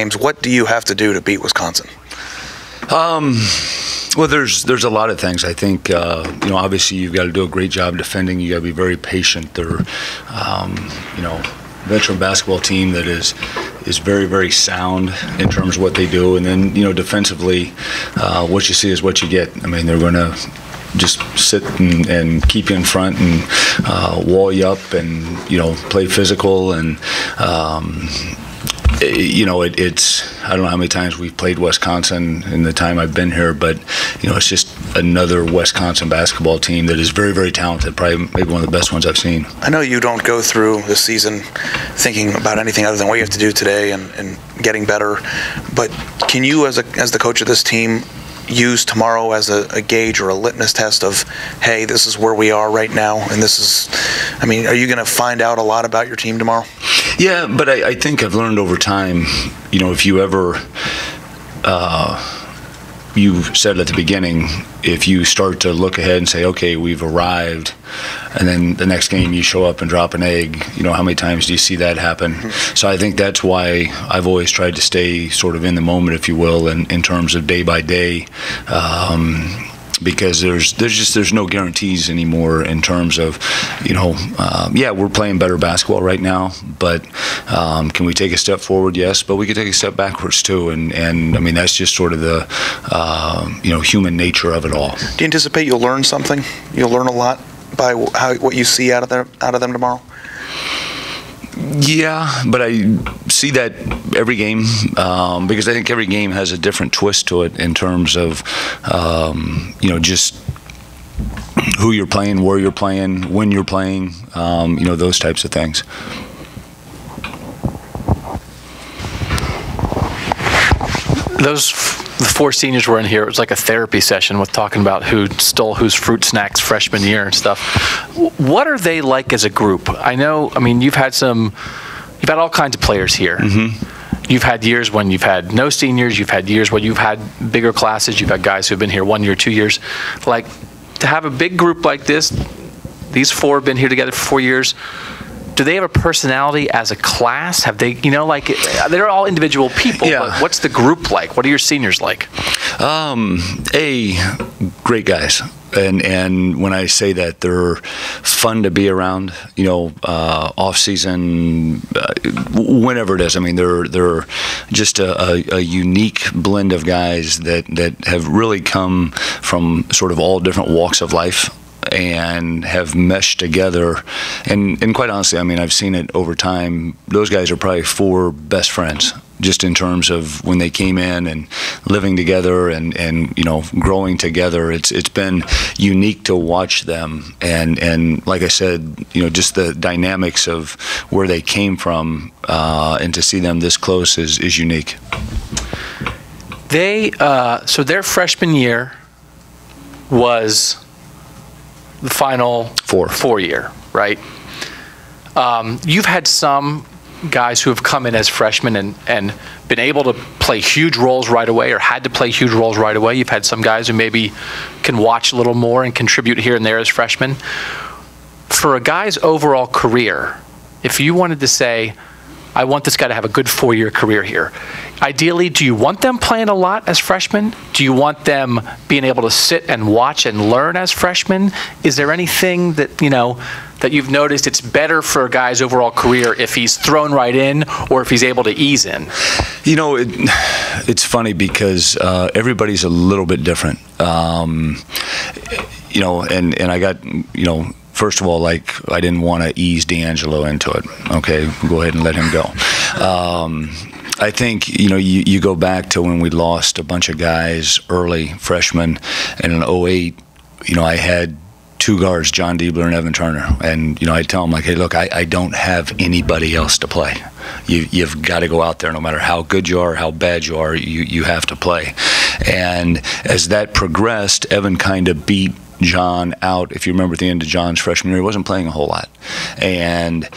games. What do you have to do to beat Wisconsin? Well, there's a lot of things. I think obviously you've got to do a great job defending. You got to be very patient. They're veteran basketball team that is very, very sound in terms of what they do. And then defensively, what you see is what you get. I mean, they're going to just sit and keep you in front and wall you up and play physical and. It's I don't know how many times we've played Wisconsin in the time I've been here, but it's just another Wisconsin basketball team that is very, very talented, probably maybe one of the best ones I've seen. I know you don't go through the season thinking about anything other than what you have to do today and getting better, but can you, as the coach of this team, use tomorrow as a gauge or a litmus test of, hey, this is where we are right now, and this is, are you going to find out a lot about your team tomorrow? Yeah, but I think I've learned over time, if you ever, you said at the beginning, if you start to look ahead and say, okay, we've arrived, and then the next game you show up and drop an egg, how many times do you see that happen? Mm-hmm. So I think that's why I've always tried to stay sort of in the moment, if you will, in terms of day by day. Because there's no guarantees anymore in terms of, we're playing better basketball right now, but can we take a step forward? Yes, but we could take a step backwards too, and that's just sort of the human nature of it all. Do you anticipate you'll learn something? You'll learn a lot by what you see out of them tomorrow? Yeah, but I see that every game because I think every game has a different twist to it in terms of, just who you're playing, where you're playing, when you're playing, those types of things. The four seniors were in here. It was like a therapy session with talking about who stole whose fruit snacks freshman year and stuff. What are they like as a group? You've had all kinds of players here. Mm-hmm. You've had years when you've had no seniors. You've had years when you've had bigger classes. You've had guys who've been here 1 year, 2 years. Like, to have a big group like this, these four have been here together for 4 years. Do they have a personality as a class? Have they, they're all individual people, yeah. But what's the group like? What are your seniors like? Great guys. And when I say that, they're fun to be around, off season, whenever it is. They're just a unique blend of guys that have really come from sort of all different walks of life and have meshed together. And quite honestly, I've seen it over time. Those guys are probably four best friends, just in terms of when they came in and living together and growing together. It's been unique to watch them. And like I said, just the dynamics of where they came from and to see them this close is unique. So their freshman year was the final four year, right? You've had some guys who have come in as freshmen and been able to play huge roles right away or had to play huge roles right away. You've had some guys who maybe can watch a little more and contribute here and there as freshmen. For a guy's overall career, if you wanted to say, I want this guy to have a good 4-year career here, ideally, do you want them playing a lot as freshmen? Do you want them being able to sit and watch and learn as freshmen? Is there anything that, that you've noticed it's better for a guy's overall career if he's thrown right in or if he's able to ease in? It's funny because everybody's a little bit different. And I got, first of all, I didn't want to ease D'Angelo into it. Okay, go ahead and let him go. I think, you go back to when we lost a bunch of guys early, freshmen, and in 2008, I had two guards, John Diebler and Evan Turner. And, I'd tell them, hey, look, I don't have anybody else to play. You've got to go out there no matter how good you are, how bad you are, you have to play. And as that progressed, Evan kind of beat John out. If you remember at the end of John's freshman year, he wasn't playing a whole lot. And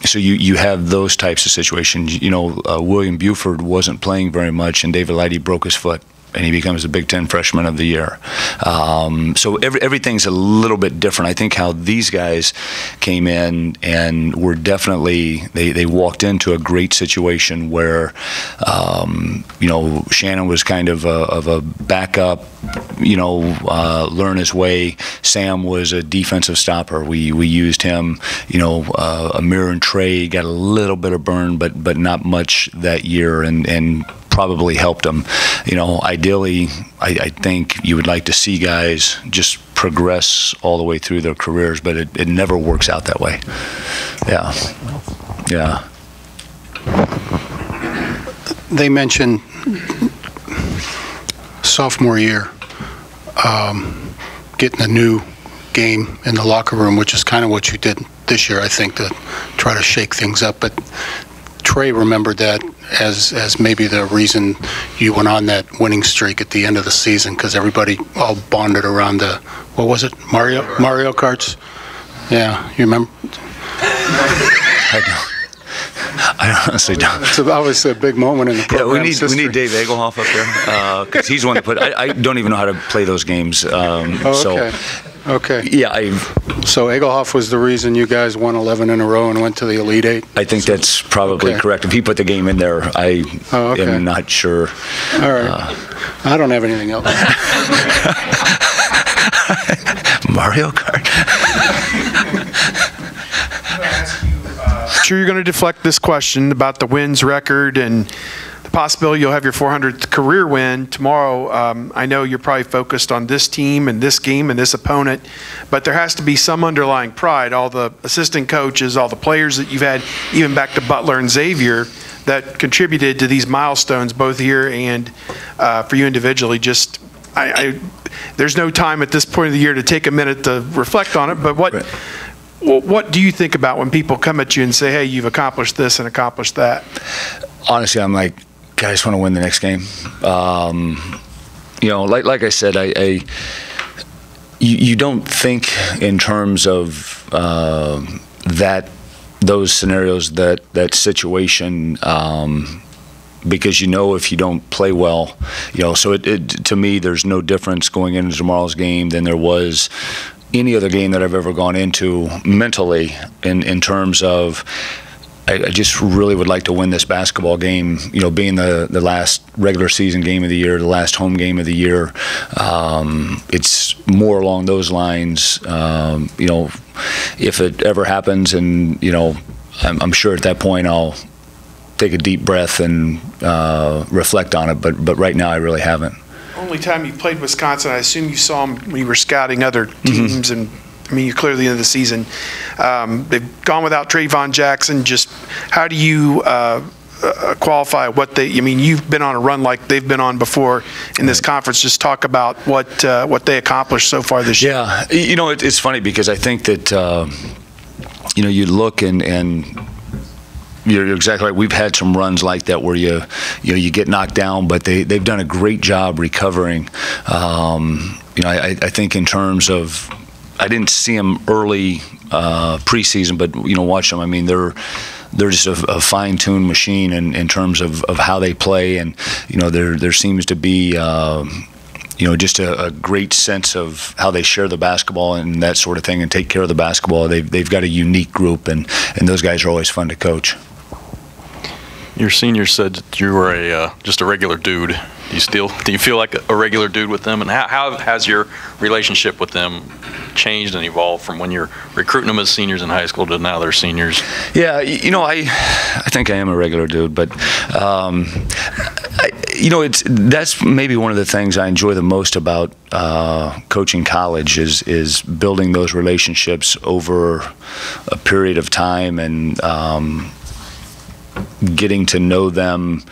so you have those types of situations. William Buford wasn't playing very much, and David Lighty broke his foot. and he becomes the Big Ten Freshman of the Year. So everything's a little bit different. I think how these guys came in and were definitely, they walked into a great situation where, Shannon was kind of a backup, learn his way. Sam was a defensive stopper. We used him, Amir and Trey got a little bit of burn, but not much that year, and probably helped them. Ideally, I think you would like to see guys just progress all the way through their careers, but it never works out that way. Yeah. They mentioned sophomore year, getting a new game in the locker room, which is kind of what you did this year, I think, to try to shake things up. But Trey remembered that as maybe the reason you went on that winning streak at the end of the season, because everybody all bonded around the, what was it, Mario Karts? Yeah, you remember? I honestly don't. It's obviously a big moment in the program. Yeah, we need Dave Egelhoff up there, because he's the one that put. I don't even know how to play those games. Okay. Yeah, So Egelhoff was the reason you guys won 11 in a row and went to the Elite Eight? I think that's probably correct. If he put the game in there, I am not sure. All right. I don't have anything else. Mario Kart. I'm sure you're going to deflect this question about the wins record and the possibility you'll have your 400th career win tomorrow. I know you're probably focused on this team and this game and this opponent, but there has to be some underlying pride. All the assistant coaches, all the players that you've had, even back to Butler and Xavier, that contributed to these milestones both here and for you individually. Just there's no time at this point of the year to take a minute to reflect on it, but what do you think about when people come at you and say, hey, you've accomplished this and accomplished that? Honestly, I'm like, I just want to win the next game. Like I said, you don't think in terms of those scenarios, that situation, because if you don't play well, so to me, there's no difference going into tomorrow's game than there was any other game that I've ever gone into mentally in terms of I just really would like to win this basketball game, being the last regular season game of the year, the last home game of the year. It's more along those lines. If it ever happens, and I'm sure at that point I'll take a deep breath and reflect on it, but right now I really haven't. Only time you played Wisconsin, I assume you saw them when you were scouting other teams, and you're clearly the end of the season. They've gone without Trayvon Jackson. Just how do you qualify what they? You've been on a run like they've been on before in this conference. Just talk about what they accomplished so far this year. Yeah, it's funny because I think that you look and. You're exactly right. We've had some runs like that where you get knocked down, but they've done a great job recovering. I think in terms of, I didn't see them early preseason, but watch them. They're just a fine-tuned machine in terms of how they play, and there seems to be just a great sense of how they share the basketball and that sort of thing, and take care of the basketball. They've got a unique group, and those guys are always fun to coach. Your seniors said that you were just a regular dude. Do you feel like a regular dude with them? And how has your relationship with them changed and evolved from when you're recruiting them as seniors in high school to now they're seniors? Yeah, I think I am a regular dude, but that's maybe one of the things I enjoy the most about coaching college is building those relationships over a period of time, and getting to know them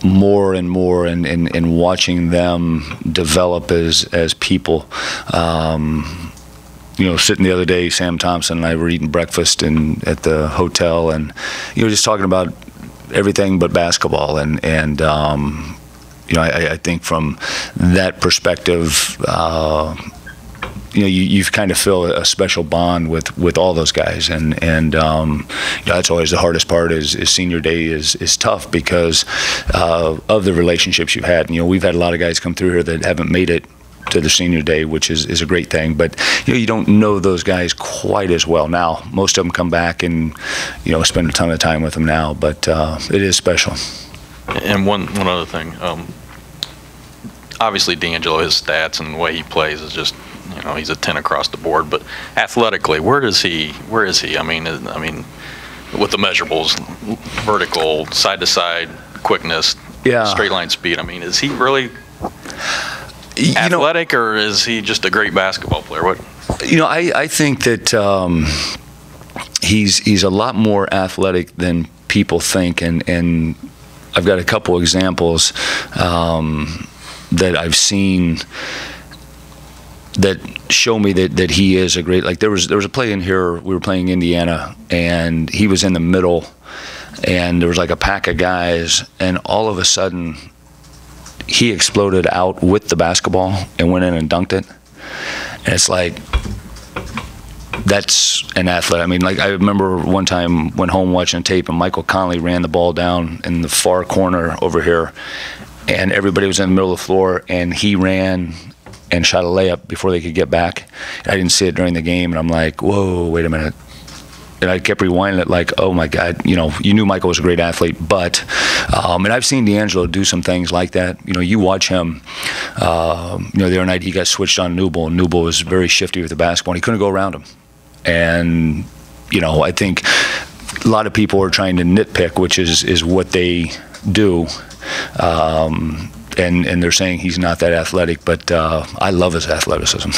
more and more, and watching them develop as people. Sitting the other day, Sam Thompson and I were eating breakfast at the hotel, and just talking about everything but basketball, and I think from that perspective, you kind of feel a special bond with all those guys, and that's always the hardest part. Is senior day is tough because of the relationships you've had. We've had a lot of guys come through here that haven't made it to the senior day, which is a great thing, but you don't know those guys quite as well now. Most of them come back and spend a ton of time with them now, but it is special. And one other thing, obviously D'Angelo, his stats and the way he plays is just, he's a 10 across the board, but athletically, where is he? I mean with the measurables, vertical, side to side, quickness, straight line speed, is he really athletic, or is he just a great basketball player? What? I think that he's a lot more athletic than people think, and I've got a couple examples that I've seen that show me that he is a great. Like there was a play in here. We were playing Indiana, and he was in the middle, and there was like a pack of guys, and all of a sudden, he exploded out with the basketball and went in and dunked it. And it's like, that's an athlete. I remember one time went home watching tape, and Michael Conley ran the ball down in the far corner over here, and everybody was in the middle of the floor, and he ran and shot a layup before they could get back. I didn't see it during the game, and I'm like, whoa, wait a minute. And I kept rewinding it like, oh my God, you knew Michael was a great athlete, but, and I've seen D'Angelo do some things like that. You watch him, the other night he got switched on Newble, and Newble was very shifty with the basketball, and he couldn't go around him. And, I think a lot of people are trying to nitpick, which is what they do. And they're saying he's not that athletic, but I love his athleticism.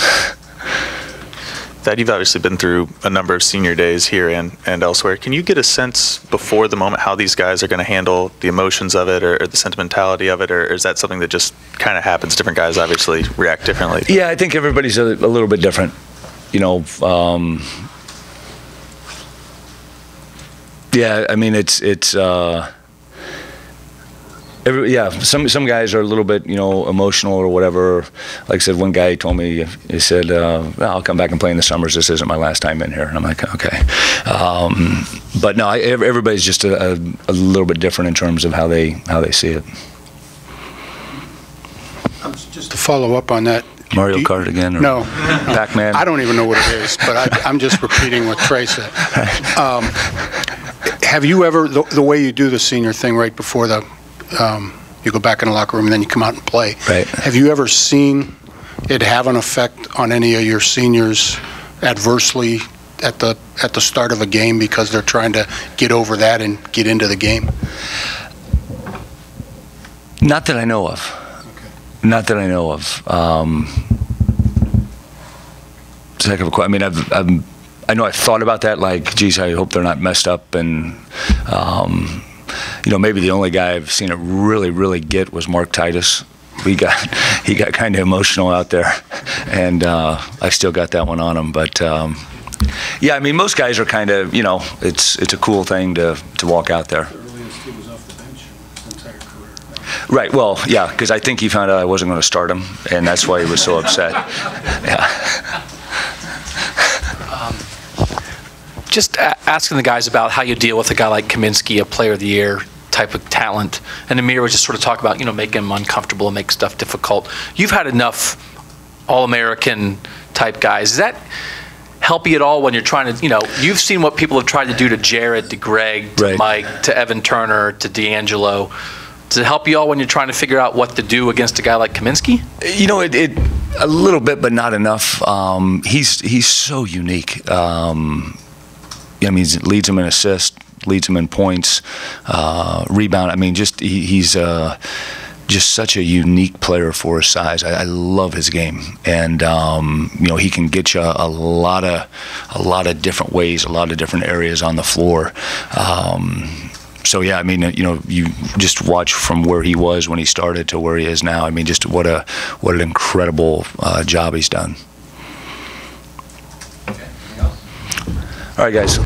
Thad, you've obviously been through a number of senior days here and elsewhere. Can you get a sense before the moment how these guys are going to handle the emotions of it or the sentimentality of it, or is that something that just kind of happens? Different guys obviously react differently. Yeah, I think everybody's a little bit different. Some guys are a little bit, emotional or whatever. Like I said, one guy told me, he said, I'll come back and play in the summers. This isn't my last time in here. And I'm like, okay. But no, everybody's just a little bit different in terms of how they see it. Just to follow up on that. Mario Kart again? Or no. Pac-Man? I don't even know what it is, but I'm just repeating what Trey said. Have you ever, the way you do the senior thing right before you go back in the locker room and then you come out and play, right. Have you ever seen it have an effect on any of your seniors adversely at the start of a game because they're trying to get over that and get into the game? Not that I know of. Okay. Not that I know of. It's a heck of a question. I know I've thought about that, like, geez, I hope they're not messed up, and maybe the only guy I've seen it really, really get was Mark Titus. He got kind of emotional out there, and I still got that one on him. But most guys are kind of, it's a cool thing to walk out there. Right. Well, yeah, because I think he found out I wasn't going to start him, and that's why he was so upset. Yeah. Just asking the guys about how you deal with a guy like Kaminsky, a player of the year type of talent. And Amir was just sort of talk about, making him uncomfortable and make stuff difficult. You've had enough All-American type guys. Does that help you at all when you're trying to, you've seen what people have tried to do to Jared, to Greg, to right. Mike, to Evan Turner, to D'Angelo. Does it help you all when you're trying to figure out what to do against a guy like Kaminsky? It a little bit, but not enough. He's so unique. He leads them in assists, leads them in points, rebound. He's just such a unique player for his size. I love his game, and he can get you a lot of different ways, a lot of different areas on the floor. You just watch from where he was when he started to where he is now. Just what an incredible job he's done. Okay. All right, guys.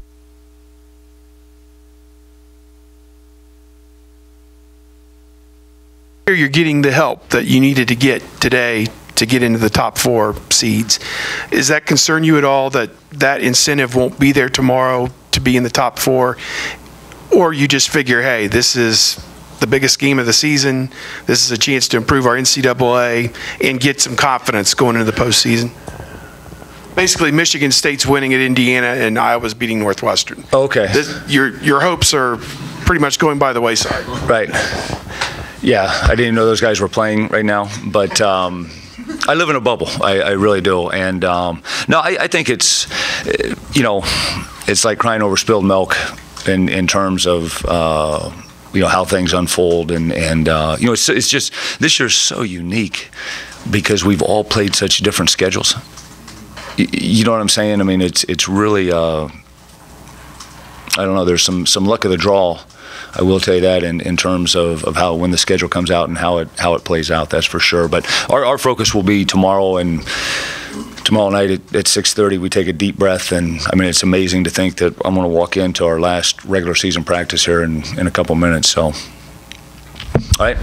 You're getting the help that you needed to get today to get into the top 4 seeds. Does that concern you at all, that that incentive won't be there tomorrow to be in the top 4? Or you just figure, hey, this is the biggest game of the season. This is a chance to improve our NCAA and get some confidence going into the postseason? Basically, Michigan State's winning at Indiana and Iowa's beating Northwestern. Okay. Your hopes are pretty much going by the wayside. Right. Yeah, I didn't know those guys were playing right now, but I live in a bubble. I really do. And no, I think it's, you know, it's like crying over spilled milk in terms of, you know, how things unfold. And you know, it's just, this year's so unique because we've all played such different schedules. You know what I'm saying? I mean, it's really, I don't know, there's some luck of the draw. I will tell you that in terms of how, when the schedule comes out and how it plays out, that's for sure. But our focus will be tomorrow, and tomorrow night at 6:30 we take a deep breath. And I mean, it's amazing to think that I'm going to walk into our last regular season practice here in a couple minutes. So, all right.